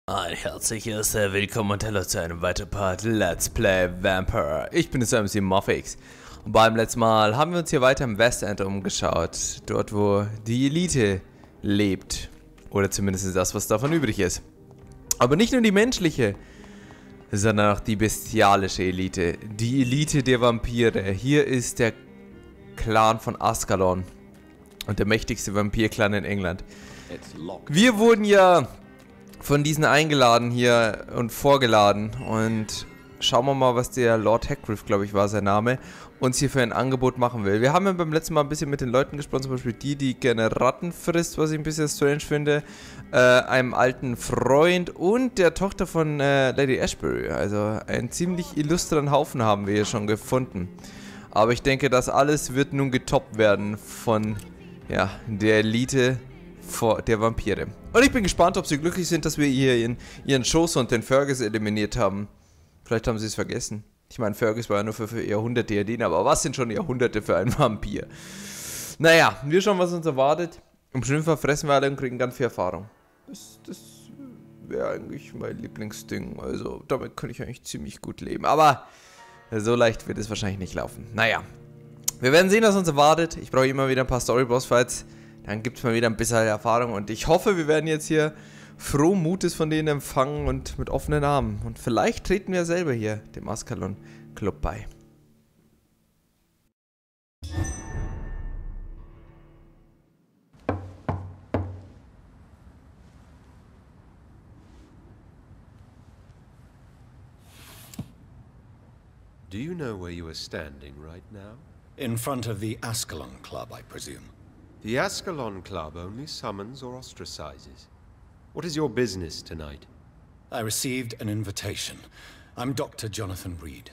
Ein herzliches Willkommen und Hallo zu einem weiteren Part Let's Play Vampyr. Ich bin der MC Muffix. Und beim letzten Mal haben wir uns hier weiter im Westend umgeschaut. Dort, wo die Elite lebt. Oder zumindest das, was davon übrig ist. Aber nicht nur die menschliche, sondern auch die bestialische Elite. Die Elite der Vampire. Hier ist der Clan von Ascalon. Und der mächtigste Vampir-Clan in England. Wir wurden ja von diesen eingeladen hier und vorgeladen und schauen wir mal, was der Lord Hagrid, glaube ich, war sein Name, uns hier für ein Angebot machen will. Wir haben ja beim letzten Mal ein bisschen mit den Leuten gesprochen, zum Beispiel die gerne Ratten frisst, was ich ein bisschen strange finde, einem alten Freund und der Tochter von Lady Ashbury. Also einen ziemlich illustren Haufen haben wir hier schon gefunden. Aber ich denke, das alles wird nun getoppt werden von ja, der Elite der Vampire. Und ich bin gespannt, ob sie glücklich sind, dass wir hier ihren Schoß und den Fergus eliminiert haben. Vielleicht haben sie es vergessen. Ich meine, Fergus war ja nur für Jahrhunderte Jardin, aber was sind schon Jahrhunderte für einen Vampir? Naja, wir schauen, was uns erwartet. Im schlimmsten Fall fressen wir alle und kriegen ganz viel Erfahrung. Das wäre eigentlich mein Lieblingsding. Also, damit könnte ich eigentlich ziemlich gut leben. Aber so leicht wird es wahrscheinlich nicht laufen. Naja, wir werden sehen, was uns erwartet. Ich brauche immer wieder ein paar Story-Boss-Fights. Dann gibt es mal wieder ein bisschen Erfahrung und ich hoffe, wir werden jetzt hier frohen Mutes von denen empfangen und mit offenen Armen. Und vielleicht treten wir selber hier dem Ascalon Club bei. Do you know where you are standing right now? In front of the Ascalon Club, I presume. The Ascalon Club only summons or ostracizes. What is your business tonight? I received an invitation. I'm Dr. Jonathan Reid.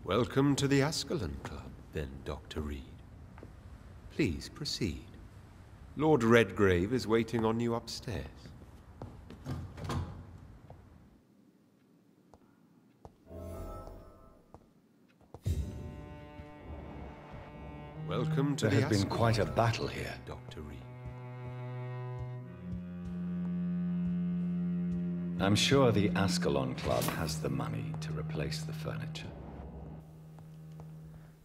Welcome to the Ascalon Club, then, Dr. Reid. Please proceed. Lord Redgrave is waiting on you upstairs. Welcome to There the has been Ascalon quite a Club, battle here. Dr. Reid. I'm sure the Ascalon Club has the money to replace the furniture.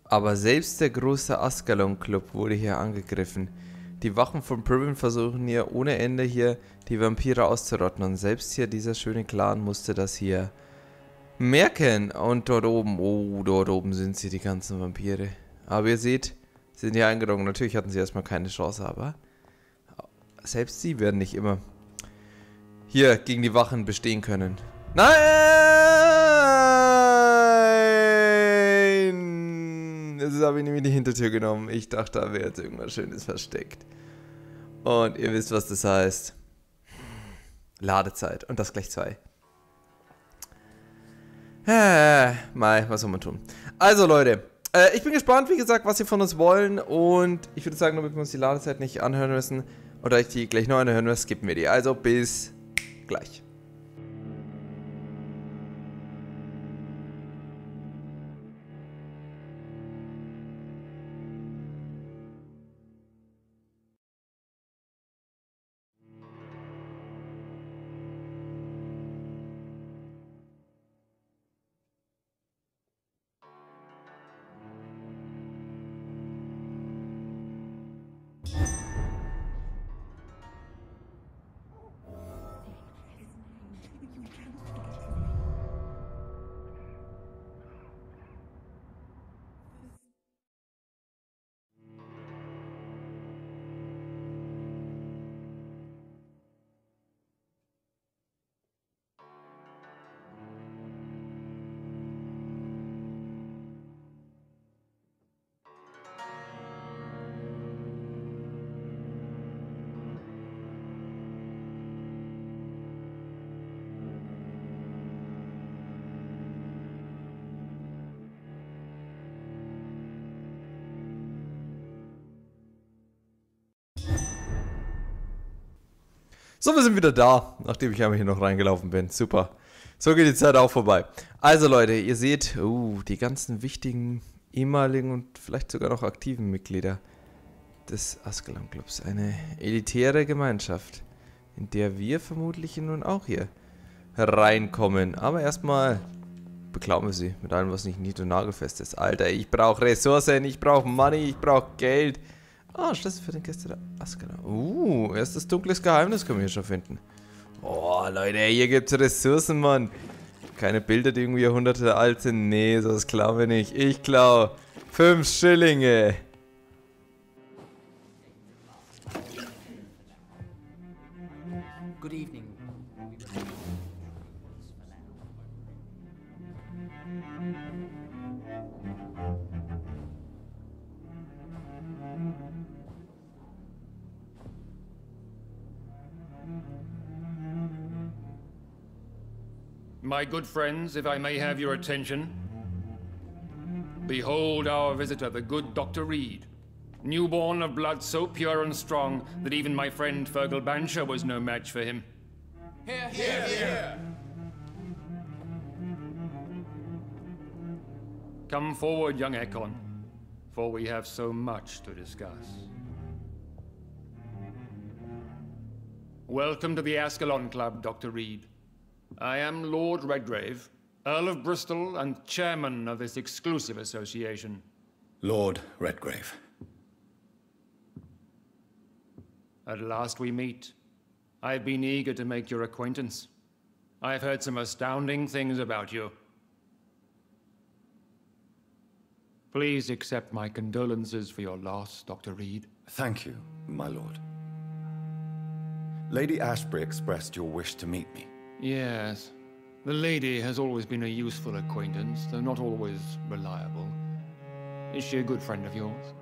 Aber selbst der große Ascalon Club wurde hier angegriffen. Die Wachen von Privin versuchen hier ohne Ende hier die Vampire auszurotten. Und selbst hier dieser schöne Clan musste das hier merken. Und dort oben, oh, dort oben sind sie, die ganzen Vampire. Aber ihr seht, sie sind hier eingedrungen. Natürlich hatten sie erstmal keine Chance, aber selbst sie werden nicht immer hier gegen die Wachen bestehen können. Nein! Jetzt habe ich nämlich die Hintertür genommen. Ich dachte, da wäre jetzt irgendwas Schönes versteckt. Und ihr wisst, was das heißt. Ladezeit. Und das gleich 2. Mai, was soll man tun? Also Leute, ich bin gespannt, wie gesagt, was sie von uns wollen. Und ich würde sagen, damit wir uns die Ladezeit nicht anhören müssen, oder ich die gleich noch anhören muss, skippen wir die. Also bis gleich. So, wir sind wieder da, nachdem ich einmal hier noch reingelaufen bin. Super. So geht die Zeit auch vorbei. Also Leute, ihr seht, die ganzen wichtigen ehemaligen und vielleicht sogar noch aktiven Mitglieder des Ascalon Clubs. Eine elitäre Gemeinschaft, in der wir vermutlich nun auch hier reinkommen. Aber erstmal beklauen wir sie mit allem, was nicht nied- und nagelfest ist. Alter, ich brauche Ressourcen, ich brauche Money, ich brauche Geld. Ah, Schlüssel für den Gäste der Ascalon. Erstes dunkles Geheimnis können wir hier schon finden. Oh, Leute, hier gibt's Ressourcen, Mann. Keine Bilder, die irgendwie Jahrhunderte alt sind. Nee, sowas klauen wir nicht. Ich klau 5 Schillinge. Good evening. My good friends, if I may have your attention. Behold our visitor, the good Dr. Reid. Newborn of blood so pure and strong that even my friend Fergal Bansher was no match for him. Here, here, here. Come forward, young Ekon, for we have so much to discuss. Welcome to the Ascalon Club, Dr. Reid. I am Lord Redgrave, Earl of Bristol and chairman of this exclusive association. Lord Redgrave. At last we meet. I've been eager to make your acquaintance. I've heard some astounding things about you. Please accept my condolences for your loss, Dr. Reid. Thank you, my lord. Lady Ashbury expressed your wish to meet me. Yes. The lady has always been a useful acquaintance, though not always reliable. Is she a good friend of yours?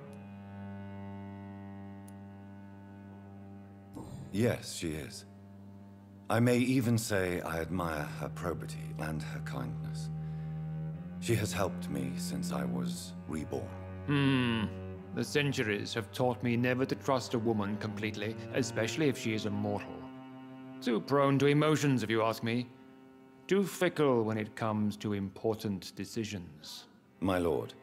Yes, she is. I may even say I admire her probity and her kindness. She has helped me since I was reborn. The centuries have taught me never to trust a woman completely, especially if she is a mortal. Too prone to emotions, if you ask me. Too fickle when it comes to important decisions. My lord,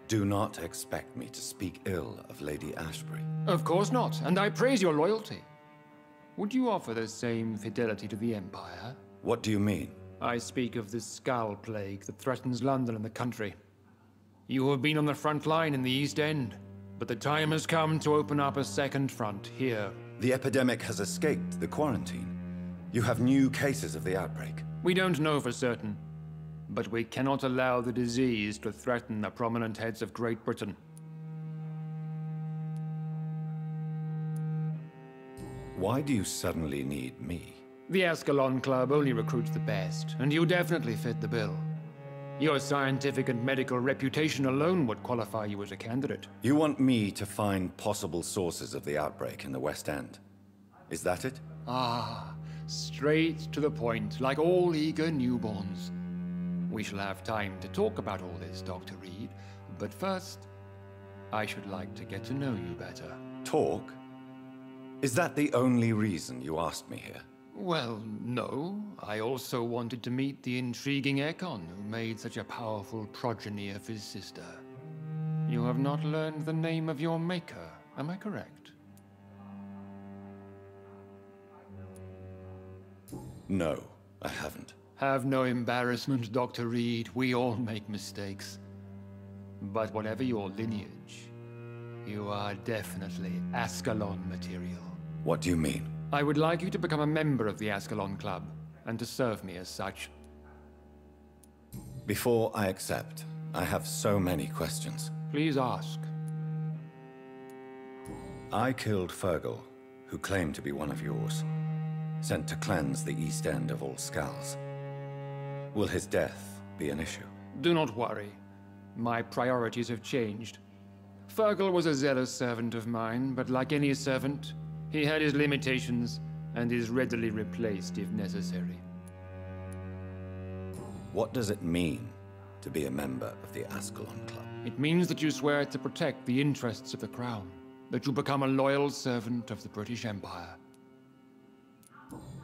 do not expect me to speak ill of Lady Ashbury. Of course not, and I praise your loyalty. Would you offer the same fidelity to the Empire? What do you mean? I speak of the Skull Plague that threatens London and the country. You have been on the front line in the East End, but the time has come to open up a second front here. The epidemic has escaped the quarantine. You have new cases of the outbreak. We don't know for certain, but we cannot allow the disease to threaten the prominent heads of Great Britain. Why do you suddenly need me? The Ascalon Club only recruits the best, and you definitely fit the bill. Your scientific and medical reputation alone would qualify you as a candidate. You want me to find possible sources of the outbreak in the West End. Is that it? Ah, straight to the point, like all eager newborns. We shall have time to talk about all this, Dr. Reid, but first, I should like to get to know you better. Talk? Is that the only reason you asked me here? Well, no. I also wanted to meet the intriguing Ekon who made such a powerful progeny of his sister. You have not learned the name of your maker, am I correct? No, I haven't. Have no embarrassment, Dr. Reid. We all make mistakes. But whatever your lineage, you are definitely Ascalon material. What do you mean? I would like you to become a member of the Ascalon Club, and to serve me as such. Before I accept, I have so many questions. Please ask. I killed Fergal, who claimed to be one of yours, sent to cleanse the East End of all skulls. Will his death be an issue? Do not worry. My priorities have changed. Fergal was a zealous servant of mine, but like any servant, he had his limitations and is readily replaced if necessary. What does it mean to be a member of the Ascalon Club? It means that you swear to protect the interests of the Crown, that you become a loyal servant of the British Empire.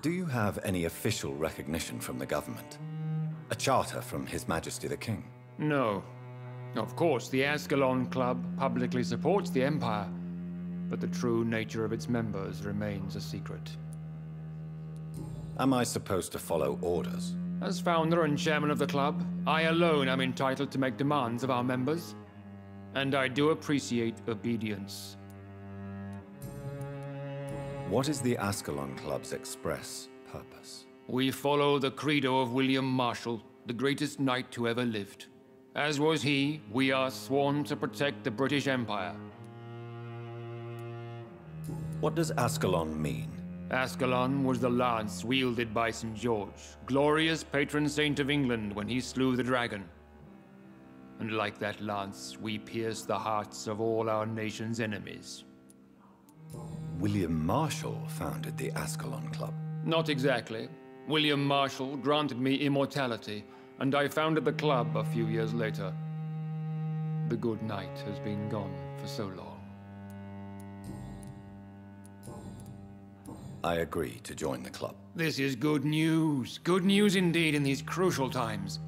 Do you have any official recognition from the government? A charter from His Majesty the King? No. Of course, the Ascalon Club publicly supports the Empire, but the true nature of its members remains a secret. Am I supposed to follow orders? As founder and chairman of the club, I alone am entitled to make demands of our members, and I do appreciate obedience. What is the Ascalon Club's express purpose? We follow the credo of William Marshall, the greatest knight who ever lived. As was he, we are sworn to protect the British Empire. What does Ascalon mean? Ascalon was the lance wielded by St. George, glorious patron saint of England when he slew the dragon. And like that lance, we pierce the hearts of all our nation's enemies. William Marshall founded the Ascalon Club. Not exactly. William Marshall granted me immortality, and I founded the club a few years later. The good knight has been gone for so long. I agree to join the club. This is good news. Good news indeed in these crucial times.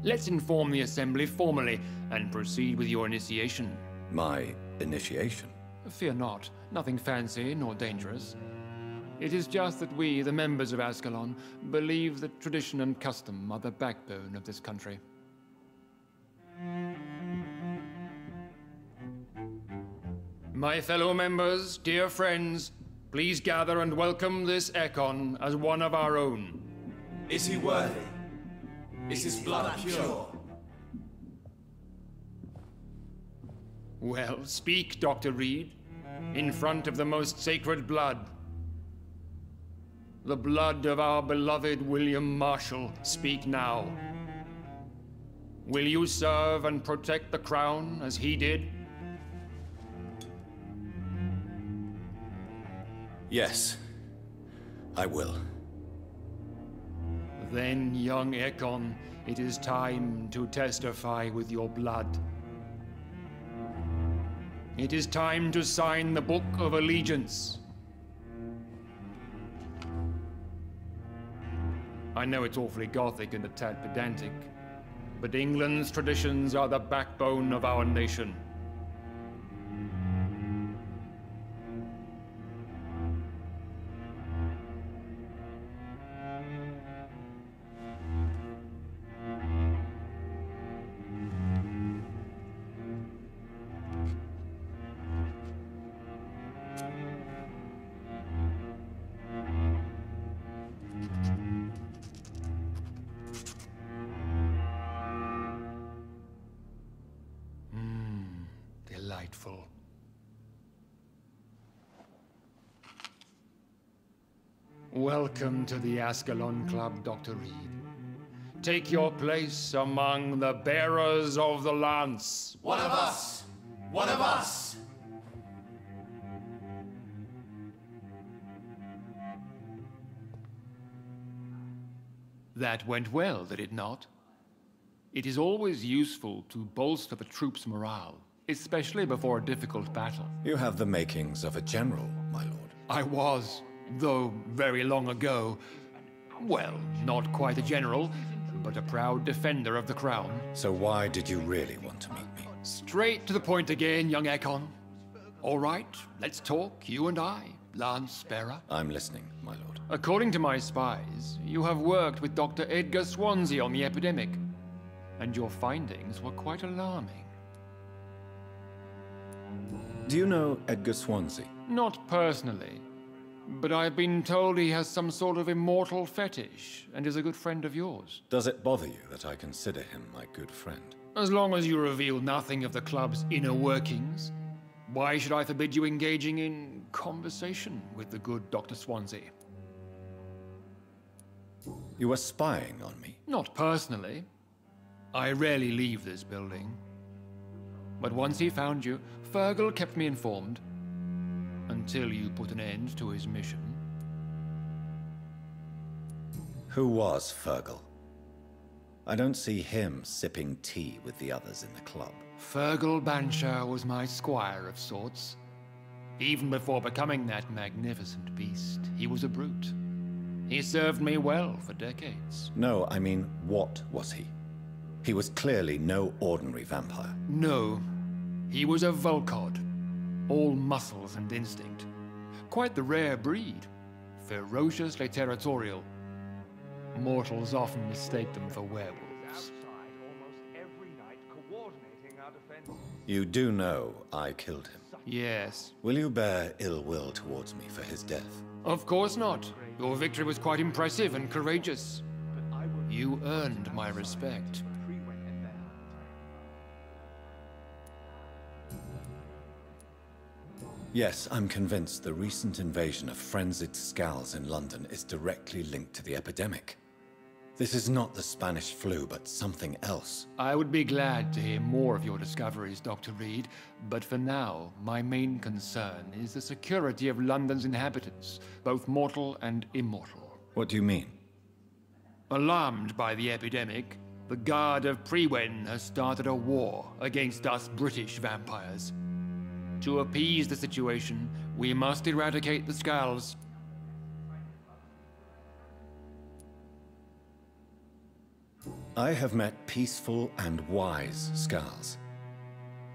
Let's inform the Assembly formally and proceed with your initiation. My initiation? Fear not. Nothing fancy nor dangerous. It is just that we, the members of Ascalon, believe that tradition and custom are the backbone of this country. My fellow members, dear friends, please gather and welcome this Econ as one of our own. Is he worthy? Is his blood pure? Well, speak, Dr. Reid, in front of the most sacred blood. The blood of our beloved William Marshall, speak now. Will you serve and protect the crown as he did? Yes, I will. Then, young Econ, it is time to testify with your blood. It is time to sign the Book of Allegiance. I know it's awfully gothic and a tad pedantic, but England's traditions are the backbone of our nation. Delightful. Welcome to the Ascalon Club, Dr. Reid. Take your place among the bearers of the lance. One of us! One of us! That went well, did it not? It is always useful to bolster the troops' morale, especially before a difficult battle. You have the makings of a general, my lord. I was, though very long ago. Well, not quite a general, but a proud defender of the crown. So why did you really want to meet me? Straight to the point again, young Econ. All right, let's talk, you and I, Lance Bearer. I'm listening, my lord. According to my spies, you have worked with Dr. Edgar Swansea on the epidemic, and your findings were quite alarming. Do you know Edgar Swansea? Not personally, but I've been told he has some sort of immortal fetish and is a good friend of yours. Does it bother you that I consider him my good friend? As long as you reveal nothing of the club's inner workings, why should I forbid you engaging in conversation with the good Dr. Swansea? You were spying on me? Not personally. I rarely leave this building. But once he found you, Fergal kept me informed. Until you put an end to his mission. Who was Fergal? I don't see him sipping tea with the others in the club. Fergal Banshire was my squire of sorts. Even before becoming that magnificent beast, he was a brute. He served me well for decades. No, I mean, what was he? He was clearly no ordinary vampire. No, he was a Volcod. all muscles and instinct. Quite the rare breed. Ferociously territorial. Mortals often mistake them for werewolves. You do know I killed him. Yes. Will you bear ill will towards me for his death? Of course not. Your victory was quite impressive and courageous. You earned my respect. Yes, I'm convinced the recent invasion of frenzied Scals in London is directly linked to the epidemic. This is not the Spanish flu, but something else. I would be glad to hear more of your discoveries, Dr. Reid, but for now, my main concern is the security of London's inhabitants, both mortal and immortal. What do you mean? Alarmed by the epidemic, the Guard of Prewen has started a war against us British vampires. To appease the situation, we must eradicate the Scals. I have met peaceful and wise Scals.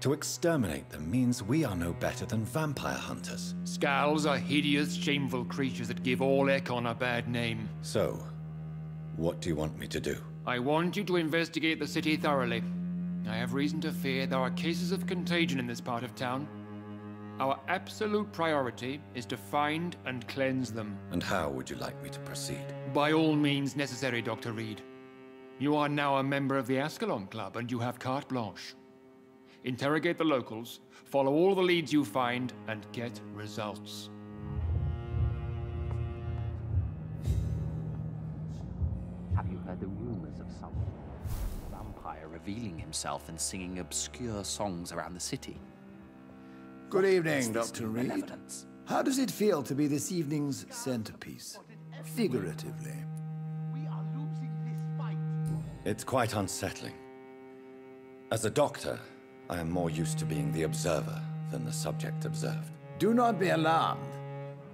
To exterminate them means we are no better than vampire hunters. Scals are hideous, shameful creatures that give all Ekon a bad name. So, what do you want me to do? I want you to investigate the city thoroughly. I have reason to fear there are cases of contagion in this part of town. Our absolute priority is to find and cleanse them. And how would you like me to proceed? By all means necessary, Dr. Reid. You are now a member of the Ascalon Club and you have carte blanche. Interrogate the locals, follow all the leads you find, and get results. Have you heard the rumors of some vampire revealing himself and singing obscure songs around the city? Good evening, Dr. Reid. Benevolence? How does it feel to be this evening's centerpiece? Figuratively. It's quite unsettling. As a doctor, I am more used to being the observer than the subject observed. Do not be alarmed.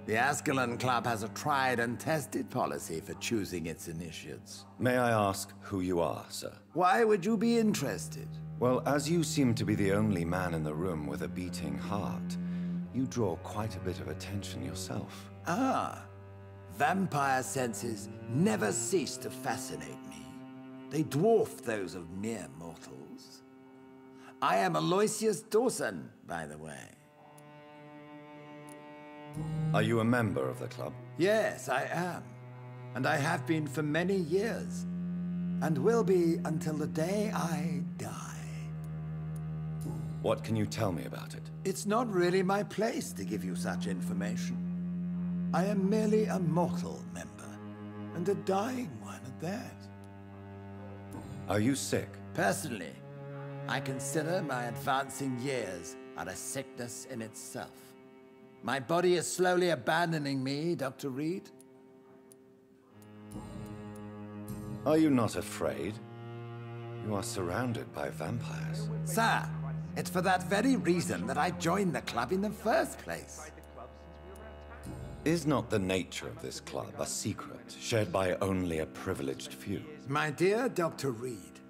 The Ascalon Club has a tried and tested policy for choosing its initiates. May I ask who you are, sir? Why would you be interested? Well, as you seem to be the only man in the room with a beating heart, you draw quite a bit of attention yourself. Ah, vampire senses never cease to fascinate me. They dwarf those of mere mortals. I am Aloysius Dawson, by the way. Are you a member of the club? Yes, I am. And I have been for many years. And will be until the day I die. What can you tell me about it? It's not really my place to give you such information. I am merely a mortal member, and a dying one at that. Are you sick? Personally, I consider my advancing years are a sickness in itself. My body is slowly abandoning me, Dr. Reid. Are you not afraid? You are surrounded by vampires. Sir, it's for that very reason that I joined the club in the first place. Is not the nature of this club a secret shared by only a privileged few? My dear Dr. Reid,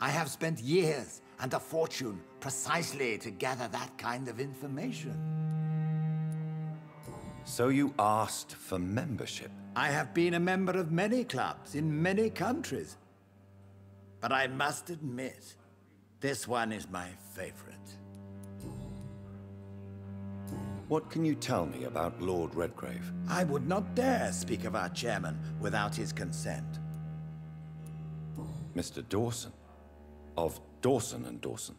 I have spent years and a fortune precisely to gather that kind of information. So you asked for membership? I have been a member of many clubs in many countries. But I must admit, this one is my favorite. What can you tell me about Lord Redgrave? I would not dare speak of our chairman without his consent. Mr. Dawson? Of Dawson and Dawson?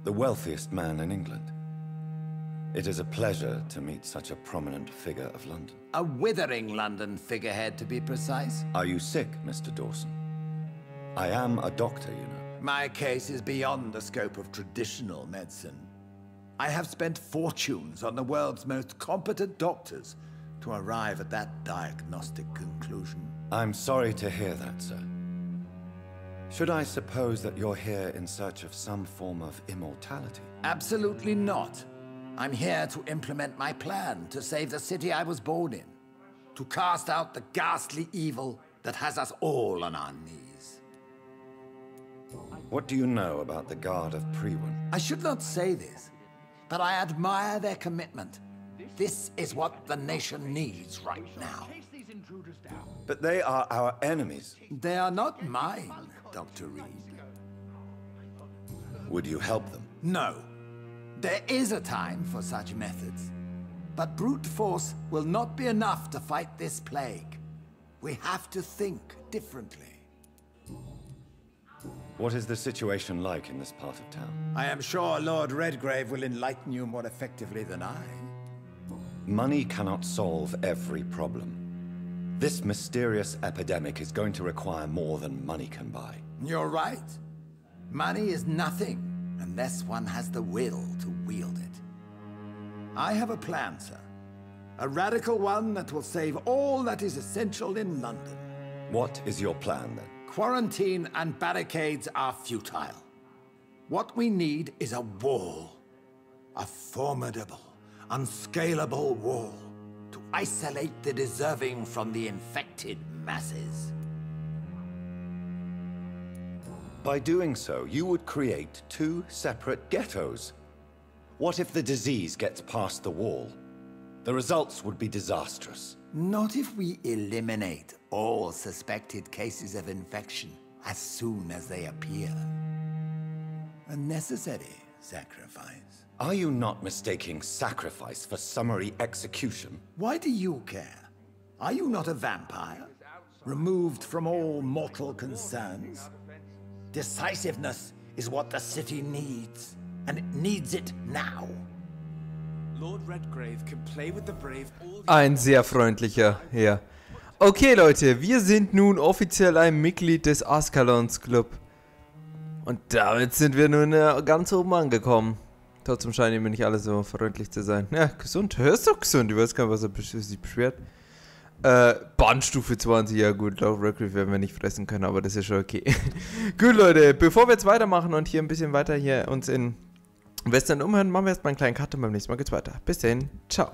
The wealthiest man in England. It is a pleasure to meet such a prominent figure of London. A withering London figurehead, to be precise. Are you sick, Mr. Dawson? I am a doctor, you know. My case is beyond the scope of traditional medicine. I have spent fortunes on the world's most competent doctors to arrive at that diagnostic conclusion. I'm sorry to hear that, sir. Should I suppose that you're here in search of some form of immortality? Absolutely not. I'm here to implement my plan to save the city I was born in. To cast out the ghastly evil that has us all on our knees. What do you know about the Guard of Prewen? I should not say this, but I admire their commitment. This is what the nation needs right now. But they are our enemies. They are not mine, Dr. Reid. Would you help them? No. There is a time for such methods. But brute force will not be enough to fight this plague. We have to think differently. What is the situation like in this part of town? I am sure Lord Redgrave will enlighten you more effectively than I. Money cannot solve every problem. This mysterious epidemic is going to require more than money can buy. You're right. Money is nothing unless one has the will to wield it. I have a plan, sir. A radical one that will save all that is essential in London. What is your plan, then? Quarantine and barricades are futile. What we need is a wall. A formidable, unscalable wall to isolate the deserving from the infected masses. By doing so, you would create 2 separate ghettos. What if the disease gets past the wall? The results would be disastrous. Not if we eliminate all suspected cases of infection as soon as they appear. A necessary sacrifice. Are you not mistaking sacrifice for summary execution? Why do you care? Are you not a vampire? Removed from all mortal concerns? Decisiveness is what the city needs, and it needs it now. Lord Redgrave can play with the brave all Ein sehr freundlicher Herr. Okay, Leute, wir sind nun offiziell ein Mitglied des Ascalons Club. Und damit sind wir nun ganz oben angekommen. Trotzdem scheinen immer nicht alle so freundlich zu sein. Ja, gesund. Hörst du gesund? Ich weiß gar nicht, was er sich beschwert. Bandstufe 20, ja gut, laut Redgrave werden wir nicht fressen können, aber das ist schon okay. Gut, Leute, bevor wir jetzt weitermachen und hier ein bisschen weiter hier uns in Western umhören, machen wir erstmal einen kleinen Cut und beim nächsten Mal geht's weiter. Bis dahin, ciao.